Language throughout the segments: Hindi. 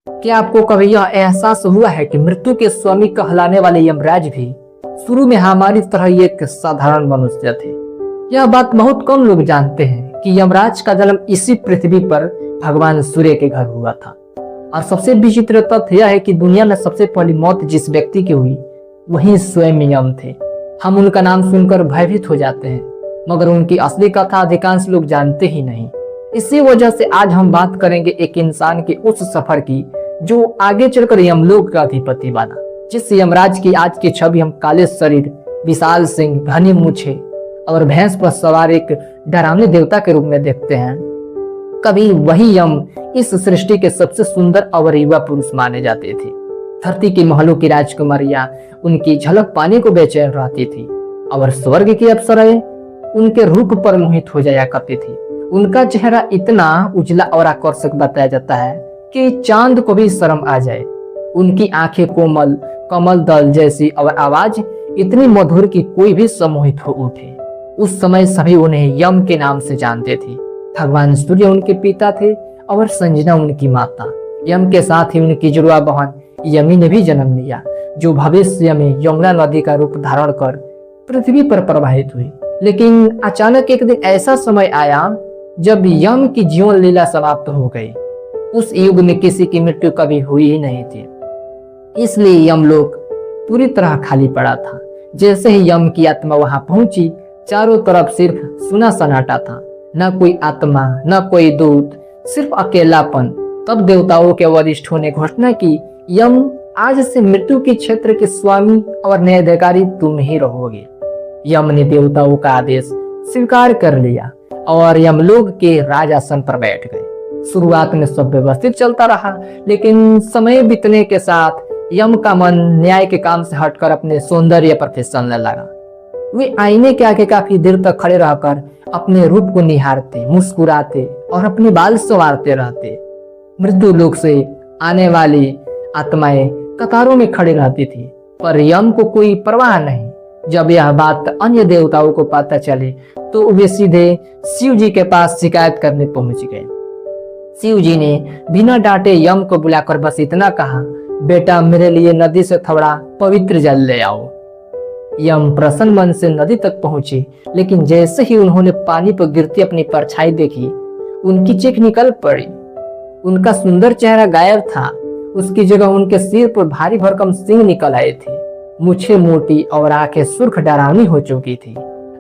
क्या आपको कभी यह एहसास हुआ है कि मृत्यु के स्वामी कहलाने वाले यमराज भी शुरू में हमारी तरह एक साधारण मनुष्य थे? यह बात बहुत कम लोग जानते हैं कि यमराज का जन्म इसी पृथ्वी पर भगवान सूर्य के घर हुआ था। और सबसे विचित्र तथ्य यह है कि दुनिया में सबसे पहली मौत जिस व्यक्ति की हुई वही स्वयं यम थे। हम उनका नाम सुनकर भयभीत हो जाते हैं, मगर उनकी असली कथा अधिकांश लोग जानते ही नहीं। इसी वजह से आज हम बात करेंगे एक इंसान के उस सफर की जो आगे चलकर यमलोक का अधिपति बना, जिस यमराज की आज की छवि हम काले शरीर, विशाल सिंह, घनी मूछे और भैंस पर सवार एक डरावने देवता के रूप में देखते हैं। कभी वही यम इस सृष्टि के सबसे सुंदर और युवा पुरुष माने जाते थे। धरती के महलों की राजकुमारियां उनकी झलक पाने को बेचैन रहती थी और स्वर्ग की अप्सराएं उनके रूप पर मोहित हो जाया करती थी। उनका चेहरा इतना उजला और आकर्षक बताया जाता है कि चांद को भी शर्म आ जाए। उनकी आंखें कोमल कमल दल जैसी और आवाज इतनी मधुर कि कोई भी सम्मोहित हो उठे। उस समय सभी उन्हें यम के नाम से जानते थे। भगवान सूर्य उनके पिता थे और संजना उनकी माता। यम के साथ ही उनकी जुड़वा बहन यमी ने भी जन्म लिया, जो भविष्य में यमुना नदी का रूप धारण कर पृथ्वी पर प्रवाहित हुई। लेकिन अचानक एक दिन ऐसा समय आया जब यम की जीवन लीला समाप्त हो गई। उस युग में किसी की मृत्यु कभी हुई ही नहीं थी, इसलिए यमलोक पूरी तरह खाली पड़ा था। जैसे ही यम की आत्मा वहां पहुंची, चारों तरफ सिर्फ सुना सन्नाटा था। न कोई आत्मा, न कोई दूत, सिर्फ अकेलापन। तब देवताओं के वरिष्ठों ने घोषणा की, यम आज से मृत्यु के क्षेत्र के स्वामी और न्यायाधिकारी तुम ही रहोगे। यम ने देवताओं का आदेश स्वीकार कर लिया और यमलोक के राजासन पर बैठ गए। शुरुआत में सब व्यवस्थित चलता रहा, लेकिन समय बीतने के साथ यम का मन न्याय के काम से हटकर अपने सौंदर्य पर फिसलने लगा। वे आईने के आगे काफी देर तक खड़े रहकर अपने रूप को निहारते, मुस्कुराते और अपने बाल संवारते रहते। मृत्यु लोक से आने वाली आत्माएं कतारों में खड़ी रहती थी, पर यम को कोई परवाह नहीं। जब यह बात अन्य देवताओं को पता चले तो वे सीधे शिव जी के पास शिकायत करने पहुंच गए। शिव जी ने बिना डांटे यम को बुलाकर बस इतना कहा, बेटा मेरे लिए नदी से थोड़ा पवित्र जल ले आओ। यम प्रसन्न मन से नदी तक पहुंचे, लेकिन जैसे ही उन्होंने पानी पर गिरती अपनी परछाई देखी, उनकी चीख निकल पड़ी। उनका सुंदर चेहरा गायब था, उसकी जगह उनके सिर पर भारी भरकम सिंह निकल आए थे। मूछें मोटी और आंखें सुर्ख डरावनी हो चुकी थी।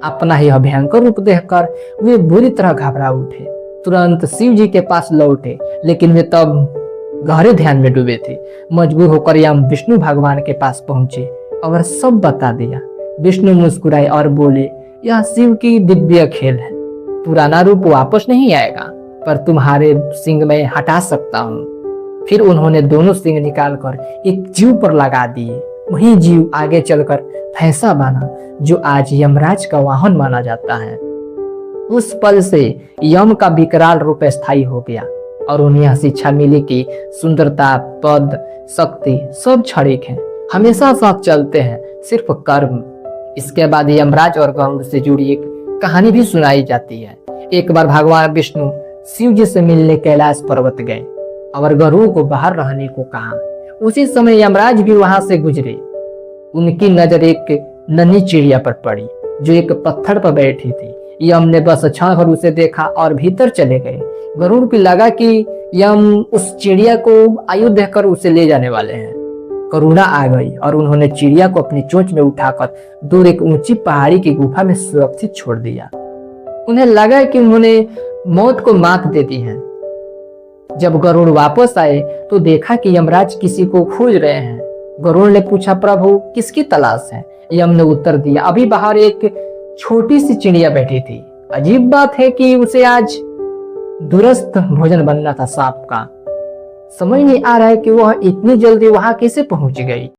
अपना ही भयंकर रूप देखकर वे बुरी तरह घबरा उठे। तुरंत शिव जी के पास लौटे, लेकिन वे तब गहरे ध्यान में डूबे थे। मजबूर होकर यम विष्णु भगवान के पास पहुंचे और सब बता दिया। विष्णु मुस्कुराए और बोले, यह शिव की दिव्य खेल है। पुराना रूप वापस नहीं आएगा, पर तुम्हारे सिंह में हटा सकता हूँ। फिर उन्होंने दोनों सिंह निकालकर एक जीव पर लगा दिए। वही जीव आगे चलकर भैंसा बना, जो आज यमराज का वाहन माना जाता है। उस पल से यम का विकराल रूप स्थायी हो गया और उन्हें यह शिक्षा मिली कि सुंदरता, पद, शक्ति सब क्षणिक है, हमेशा साथ चलते हैं, सिर्फ कर्म। इसके बाद यमराज और गरुड़ से जुड़ी एक कहानी भी सुनाई जाती है। एक बार भगवान विष्णु शिव जी से मिलने कैलाश पर्वत गए और गरुड़ को बाहर रहने को कहा। उसी समय यमराज भी वहां से गुजरे। उनकी नजर एक नन्ही चिड़िया पर पड़ी जो एक पत्थर पर बैठी थी। यम ने बस क्षण भर उसे देखा और भीतर चले गए। गरुड़ को लगा कि यम उस चिड़िया को आयु देकर उसे ले जाने वाले हैं। करुणा आ गई और उन्होंने चिड़िया को अपनी चोंच में उठाकर दूर एक ऊंची पहाड़ी की गुफा में सुरक्षित छोड़ दिया। उन्हें लगा कि उन्होंने मौत को मात दे दी है। जब गरुड़ वापस आए तो देखा कि यमराज किसी को खोज रहे हैं। गरुड़ ने पूछा, प्रभु किसकी तलाश है? यम ने उत्तर दिया, अभी बाहर एक छोटी सी चिड़िया बैठी थी। अजीब बात है कि उसे आज दूरस्थ भोजन बनना था सांप का। समझ नहीं आ रहा है कि वह इतनी जल्दी वहां कैसे पहुंच गई।